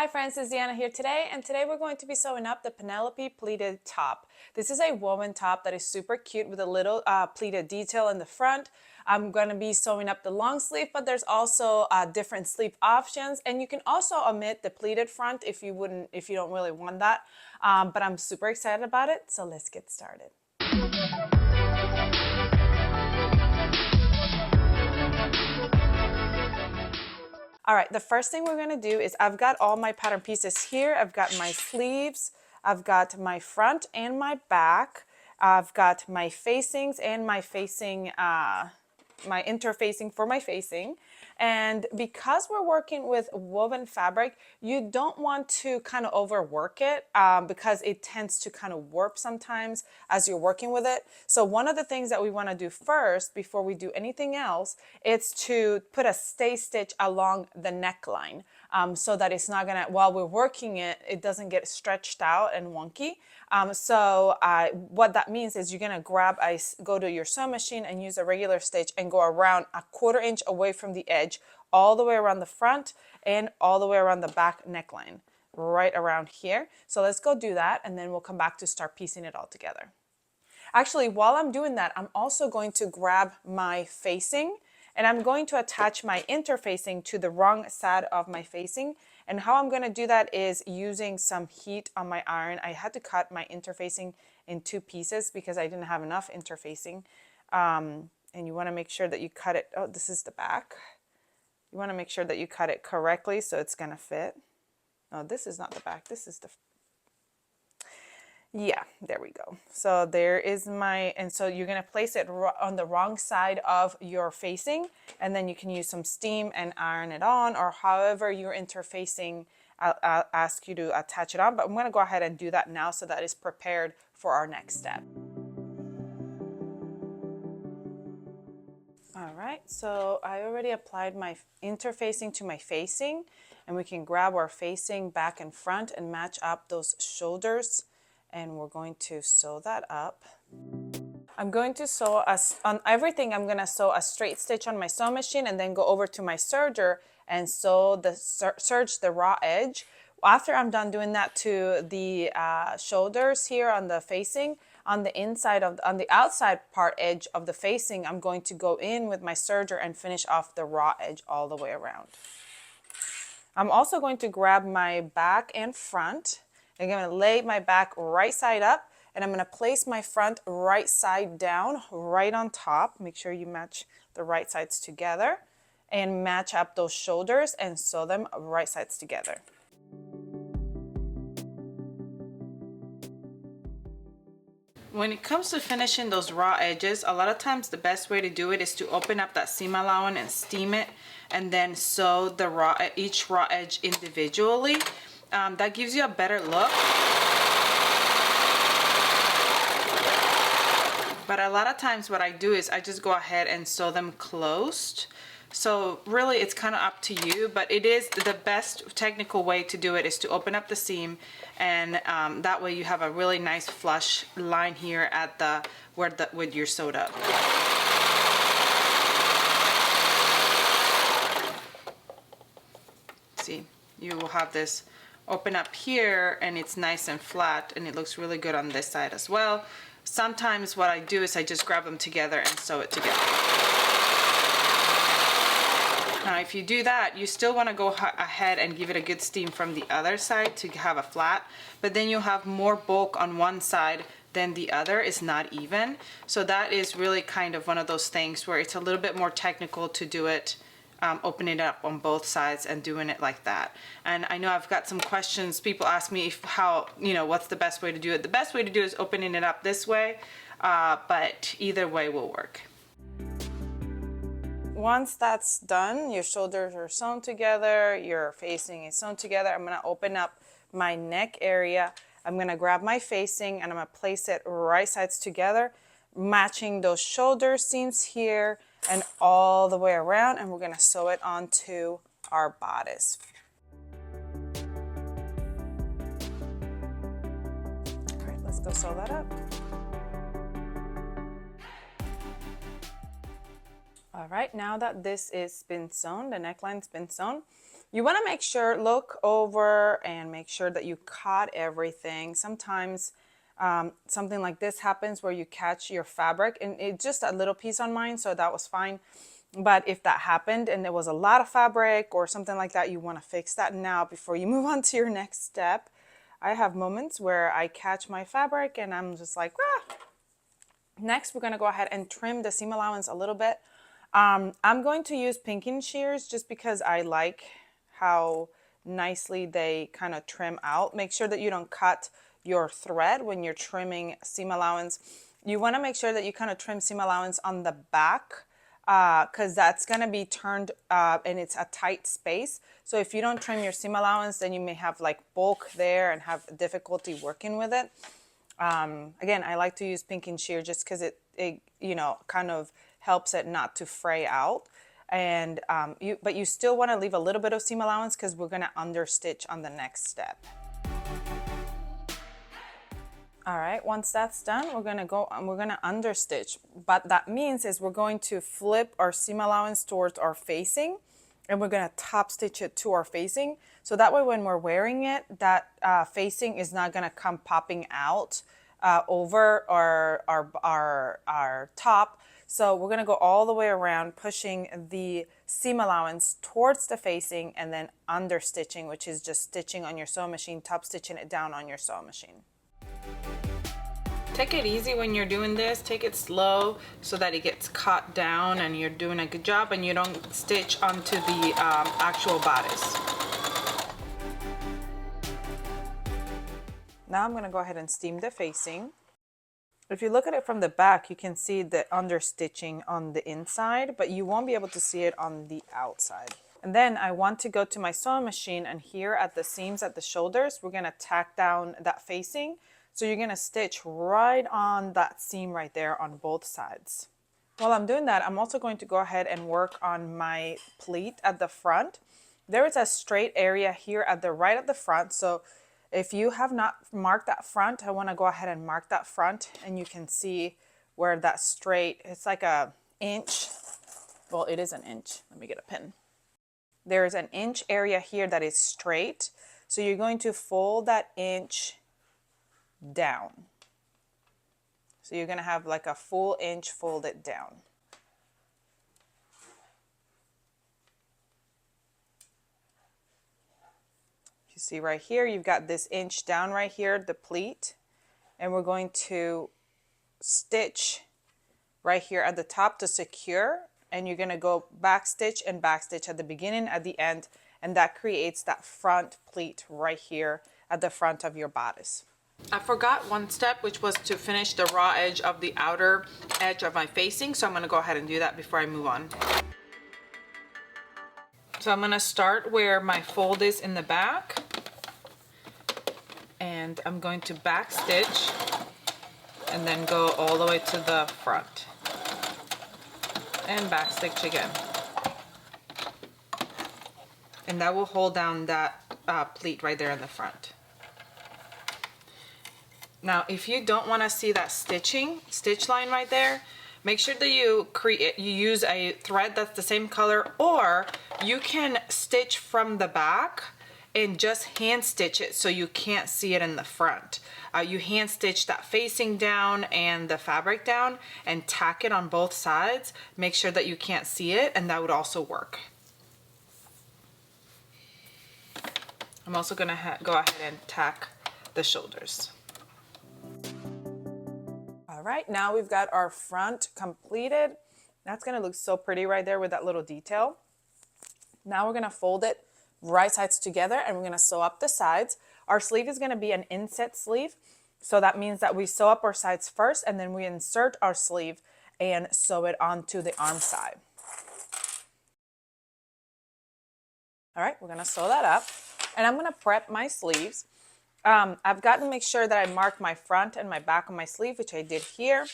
Hi friends, it's Deanna here today, and today we're going to be sewing up the Penelope pleated top. This is a woven top that is super cute with a little pleated detail in the front. I'm going to be sewing up the long sleeve, but there's also different sleeve options, and you can also omit the pleated front if you don't really want that. But I'm super excited about it, so let's get started. All right, the first thing we're gonna do is I've got all my pattern pieces here. I've got my sleeves, I've got my front and my back. I've got my facings and my facing, my interfacing for my facing. And because we're working with woven fabric, you don't want to kind of overwork it because it tends to kind of warp sometimes as you're working with it. So one of the things that we want to do first before we do anything else is to put a stay stitch along the neckline so that it's not gonna, while we're working it, it doesn't get stretched out and wonky. What that means is you're gonna go to your sewing machine and use a regular stitch and go around a 1/4 inch away from the edge, all the way around the front and all the way around the back neckline, right around here. So let's go do that, and then we'll come back to start piecing it all together. Actually, while I'm doing that, I'm also going to grab my facing and I'm going to attach my interfacing to the wrong side of my facing. And how I'm going to do that is using some heat on my iron. I had to cut my interfacing in 2 pieces because I didn't have enough interfacing. And you want to make sure that you cut it. Oh, this is the back. You want to make sure that you cut it correctly so it's going to fit. No, this is not the back. This is the... Yeah, there we go. So there is my, and so you're going to place it on the wrong side of your facing, and then you can use some steam and iron it on, or however you're interfacing, I'll ask you to attach it on, but I'm going to go ahead and do that now so that it's prepared for our next step. All right, so I already applied my interfacing to my facing, and we can grab our facing back and front and match up those shoulders. And we're going to sew that up. I'm going to sew on everything. I'm going to sew a straight stitch on my sewing machine and then go over to my serger and sew serge the raw edge. After I'm done doing that to the shoulders here on the facing, on the outside part edge of the facing, I'm going to go in with my serger and finish off the raw edge all the way around. I'm also going to grab my back and front. I'm going to lay my back right side up, and I'm going to place my front right side down, right on top. Make sure you match the right sides together and match up those shoulders and sew them right sides together. When it comes to finishing those raw edges, a lot of times the best way to do it is to open up that seam allowance and steam it, and then sew each raw edge individually. That gives you a better look. But a lot of times what I do is I just go ahead and sew them closed. So really it's kind of up to you, but it is the best technical way to do it is to open up the seam, and that way you have a really nice flush line here at where you're sewed up. See, you will have this open up here, and it's nice and flat, and it looks really good on this side as well. Sometimes what I do is I just grab them together and sew it together. Now if you do that, you still want to go ahead and give it a good steam from the other side to have a flat, but then you'll have more bulk on one side than the other. Is not even. So that is really kind of one of those things where it's a little bit more technical to do it, opening it up on both sides and doing it like that. And I know I've got some questions. People ask me what's the best way to do it. The best way to do it is opening it up this way, but either way will work. Once that's done, your shoulders are sewn together, your facing is sewn together, I'm going to open up my neck area. I'm going to grab my facing and I'm going to place it right sides together, matching those shoulder seams here and all the way around, and we're going to sew it onto our bodice. All right, let's go sew that up. All right, now that this is been sewn, the neckline's been sewn, You want to make sure, look over and make sure that you caught everything. Sometimes something like this happens where you catch your fabric, and it's just a little piece on mine, so that was fine. But if that happened and there was a lot of fabric or something like that, you want to fix that now before you move on to your next step. I have moments where I catch my fabric and I'm just like, ah. Next, we're going to go ahead and trim the seam allowance a little bit. I'm going to use pinking shears just because I like how nicely they kind of trim out. Make sure that you don't cut your thread when you're trimming seam allowance. You want to make sure that you kind of trim seam allowance on the back because that's going to be turned and it's a tight space. So if you don't trim your seam allowance, then you may have like bulk there and have difficulty working with it. Again, I like to use pinking shear just because it you know, kind of helps it not to fray out. And but you still want to leave a little bit of seam allowance because we're going to understitch on the next step. All right, once that's done, we're going to go and we're going to understitch. But that means is we're going to flip our seam allowance towards our facing, and we're going to top stitch it to our facing. So that way when we're wearing it, that facing is not going to come popping out over our top. So we're going to go all the way around, pushing the seam allowance towards the facing and then understitching, which is just stitching on your sewing machine, top stitching it down on your sewing machine. Take it easy when you're doing this. Take it slow so that it gets caught down and you're doing a good job and you don't stitch onto the actual bodice. Now I'm going to go ahead and steam the facing. If you look at it from the back, you can see the understitching on the inside, but you won't be able to see it on the outside. And then I want to go to my sewing machine, and here at the seams at the shoulders, we're going to tack down that facing. So you're going to stitch right on that seam right there on both sides. While I'm doing that, I'm also going to go ahead and work on my pleat at the front. There is a straight area here at the right at the front. So if you have not marked that front, I want to go ahead and mark that front, and you can see where that straight, it's like an inch. Well, it is an inch. Let me get a pin. There's an inch area here that is straight. So you're going to fold that inch down. So you're going to have like a full inch folded down. You see right here, you've got this inch down right here, the pleat, and we're going to stitch right here at the top to secure, and you're going to go back stitch and back stitch at the beginning, at the end, and that creates that front pleat right here at the front of your bodice. I forgot one step, which was to finish the raw edge of the outer edge of my facing, so I'm going to go ahead and do that before I move on. So I'm going to start where my fold is in the back, and I'm going to back stitch and then go all the way to the front and back stitch again, and that will hold down that pleat right there in the front. Now, if you don't want to see that stitch line right there, make sure that you use a thread that's the same color, or you can stitch from the back and just hand stitch it so you can't see it in the front. You hand stitch that facing down and the fabric down and tack it on both sides. Make sure that you can't see it, and that would also work. I'm also going to go ahead and tack the shoulders. All right, now we've got our front completed. That's going to look so pretty right there with that little detail. Now we're going to fold it right sides together, and we're going to sew up the sides. Our sleeve is going to be an inset sleeve, so that means that we sew up our sides first, and then we insert our sleeve and sew it onto the arm side. All right, we're going to sew that up, and I'm going to prep my sleeves. I've got to make sure that I mark my front and my back on my sleeve, which I did here.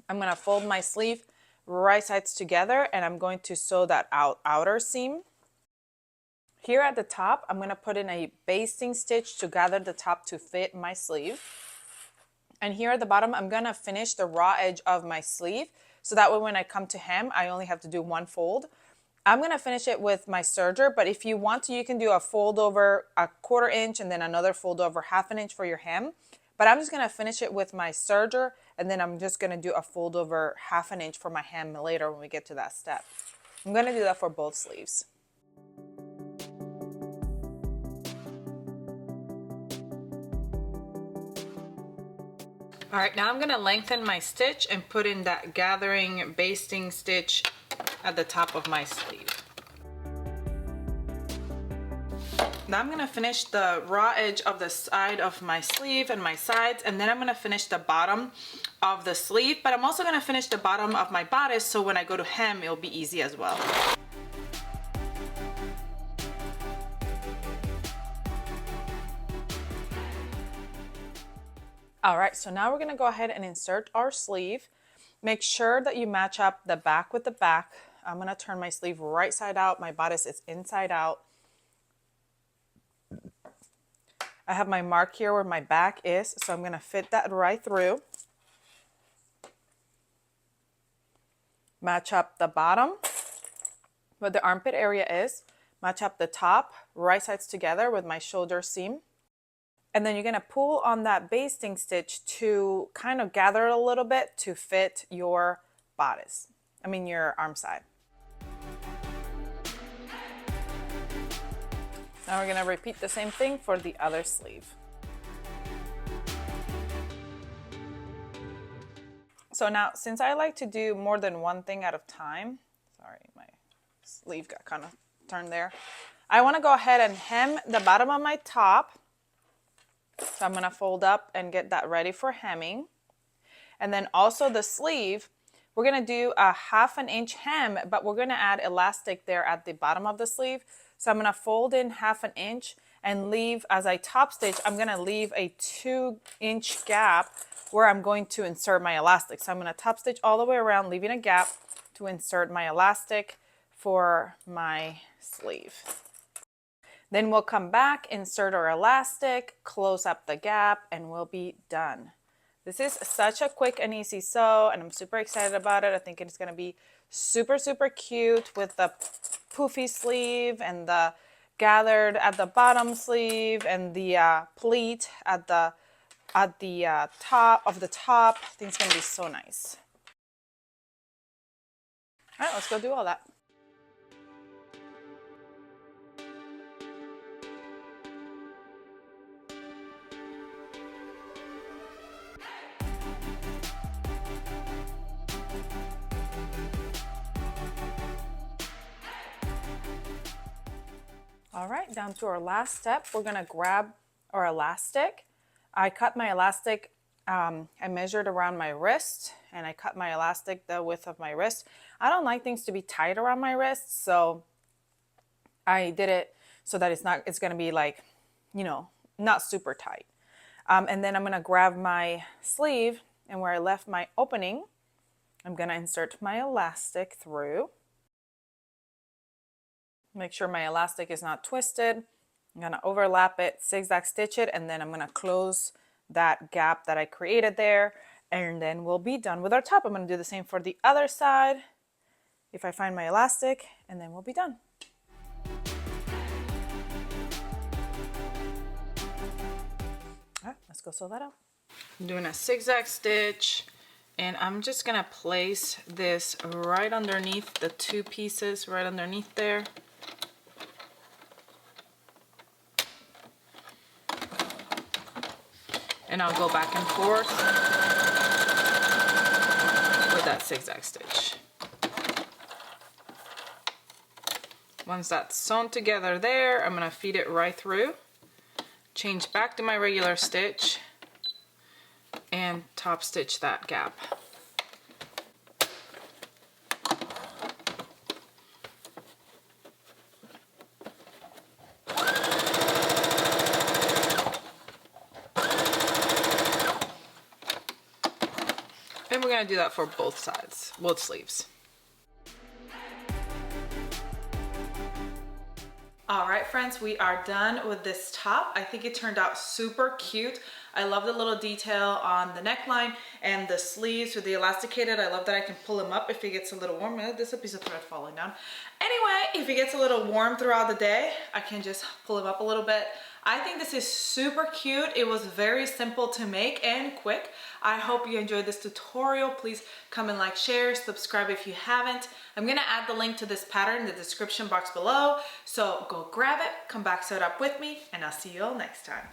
I'm going to fold my sleeve right sides together, and I'm going to sew that outer seam. Here at the top, I'm going to put in a basting stitch to gather the top to fit my sleeve. And here at the bottom, I'm going to finish the raw edge of my sleeve, so that way when I come to hem, I only have to do one fold. I'm going to finish it with my serger, but if you want to, you can do a fold over a 1/4 inch and then another fold over 1/2 inch for your hem. But I'm just going to finish it with my serger, and then I'm just going to do a fold over 1/2 inch for my hem later when we get to that step. I'm going to do that for both sleeves. All right, now I'm going to lengthen my stitch and put in that gathering basting stitch at the top of my sleeve. Now I'm going to finish the raw edge of the side of my sleeve and my sides, and then I'm going to finish the bottom of the sleeve, but I'm also going to finish the bottom of my bodice so when I go to hem it'll be easy as well. All right, so now we're going to go ahead and insert our sleeve. Make sure that you match up the back with the back. I'm going to turn my sleeve right side out. My bodice is inside out. I have my mark here where my back is, so I'm going to fit that right through. Match up the bottom where the armpit area is. Match up the top, right sides together with my shoulder seam. And then you're going to pull on that basting stitch to kind of gather it a little bit to fit your bodice. Your arm side. Now we're going to repeat the same thing for the other sleeve. So now, since I like to do more than one thing at a time, sorry, my sleeve got kind of turned there. I want to go ahead and hem the bottom of my top. So I'm going to fold up and get that ready for hemming. And then also the sleeve, we're going to do a 1/2 inch hem, but we're going to add elastic there at the bottom of the sleeve. So I'm going to fold in 1/2 inch and leave, as I top stitch, I'm going to leave a 2-inch gap where I'm going to insert my elastic. So I'm going to top stitch all the way around, leaving a gap to insert my elastic for my sleeve. Then we'll come back, insert our elastic, close up the gap, and we'll be done. This is such a quick and easy sew, and I'm super excited about it. I think it's going to be super, super cute with the poofy sleeve and the gathered at the bottom sleeve and the pleat at the top of the top. I think it's going to be so nice. All right, let's go do all that. All right, down to our last step, we're gonna grab our elastic. I cut my elastic, I measured around my wrist, and I cut my elastic the width of my wrist. I don't like things to be tight around my wrist, so I did it so that it's gonna be like, not super tight. And then I'm gonna grab my sleeve, and where I left my opening, I'm gonna insert my elastic through. Make sure my elastic is not twisted. I'm going to overlap it, zigzag stitch it, and then I'm going to close that gap that I created there, and then we'll be done with our top. I'm going to do the same for the other side if I find my elastic, and then we'll be done. All right, let's go sew that up. I'm doing a zigzag stitch, and I'm just going to place this right underneath the two pieces, right underneath there. And I'll go back and forth with that zigzag stitch. Once that's sewn together there, I'm going to feed it right through, change back to my regular stitch, and top stitch that gap. And we're going to do that for both sides, both sleeves. All right, friends, we are done with this top. I think it turned out super cute. I love the little detail on the neckline and the sleeves with the elasticated. I love that I can pull them up if it gets a little warm. There's a piece of thread falling down. Anyway, if it gets a little warm throughout the day, I can just pull them up a little bit. I think this is super cute. It was very simple to make and quick. I hope you enjoyed this tutorial. Please comment, like, share, subscribe if you haven't. I'm gonna add the link to this pattern in the description box below. So go grab it, come back, sew it up with me, and I'll see you all next time.